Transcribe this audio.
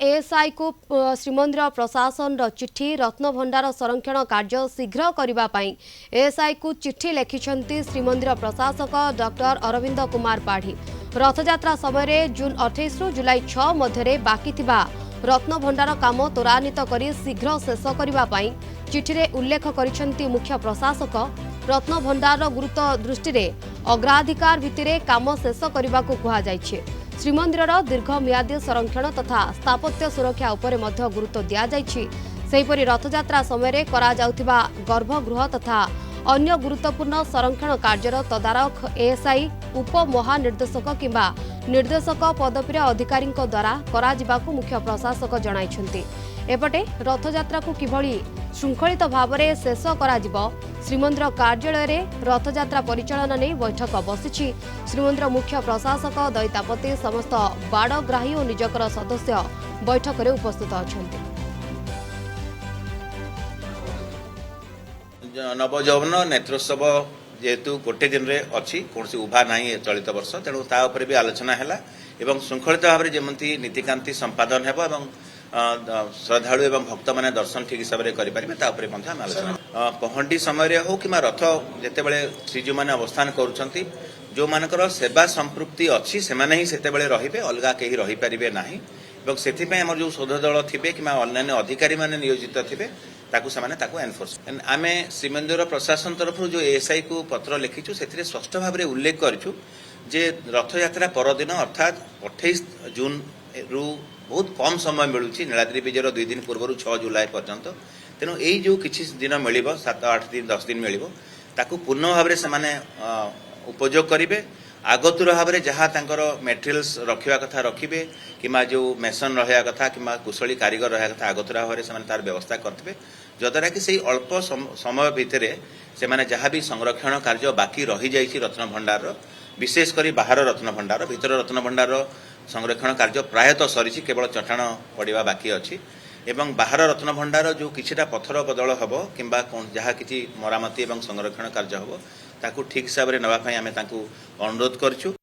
ASI को श्रीमंदिर प्रशासन चिठी रत्नभंडार संरक्षण कार्य शीघ्र करने एएसआई को चिठी लिखिं श्रीमंदिर प्रशासक डॉक्टर अरविंद कुमार पाढ़ी। रथयात्रा समय जून 28 रु जुलाई 6 मध्य बाकी रत्नभंडार काम त्वरान्वित कर शीघ्र शेष करने चिठी उल्लेख कर मुख्य प्रशासक। रत्नभंडार गुरुत्व दृष्टि अग्राधिकार भित्तिरे काम शेष करने को कहुଯାଇଛି। श्रीमंदिर दीर्घमियादी संरक्षण तथा स्थापत्य सुरक्षा उपरे मध्य गुरुत्व दि जाइछि। सेहिपरि रथयात्रा समय करा जाउथिबा गर्भगृह तथा अन्य गुरुत्वपूर्ण संरक्षण कार्यर तदारख एएसआई उप महानिर्देशक किंबा निर्देशक पदवीर अधिकारी द्वारा करा जिबाकु मुख्य प्रशासक जणाइछन्ति। एपटे रथयात्रा को किभଳି श्रृंखलित भाव में शेष करा श्रीमंदिर कार्यालय में रथयात्रा परिचालन नहीं बैठक बसी। श्रीमंदिर मुख्य प्रशासक दैतापति समस्त बाड़ग्राही और निजकर सदस्य बैठक में उपस्थित अच्छा। नवजौवन नेत्रोत्सव जेहेतु गोटे दिन में अच्छी कौन उभा ना चलित वर्ष तेणु तापर भी आलोचना है एवं श्रृंखलित भाव में जमी नीतिकांति संपादन हो श्रद्धालु एवं भक्त मैंने दर्शन ठीक हिसाब से करें आलोचना पहंडी समय हो कि रथ जिते बड़े श्रीजू मैंने अवस्थान करुँच जो मानकर सेवा संपृक्ति अच्छी से रे अलग कहीं रही पारे ना से जो शोध दल थे कि अन्य अधिकारी मैंने नियोजित थे एनफोर्स आम श्रीमंदिर प्रशासन तरफ जो एएसआई को पत्र लिखीचु से स्पष्ट भाव में उल्लेख करूँ जे रथयात्रा परदिन अर्थात 28 जून रु बहुत कम समय मिलूँ नीलाद्री विजयर 2 दिन पूर्व 6 जुलाई पर्यंत तेणु यही जो किसी दिन मिल 7-8 दिन 10 दिन मिल पूर्ण भाव से उपयोग करेंगे आगतुरा भाव में जहाँ मेटेरियल्स रखा कथा रखिए कि जो मेसन रहा कथा कि कुशली कारीगर रहा कथा आगतुरा भाव में तार व्यवस्था करेंगे जद्वारा कि सही अल्प समय भितर से जहाँ भी संरक्षण कार्य बाकी रही जाइए रत्नभंडार विशेषकर बाहर रत्नभंडार भितर रत्नभंडार संरक्षण कार्य प्रायतः सरी केवल चटाण पड़ा बाकी अच्छी एवं बाहर रत्नभंडार जो किछिटा पत्थर बदल हम कि जहाँ किसी मरामती और संरक्षण कार्य हम ताकू ठीक हिसाब से नापी आम अनुरोध करूँ।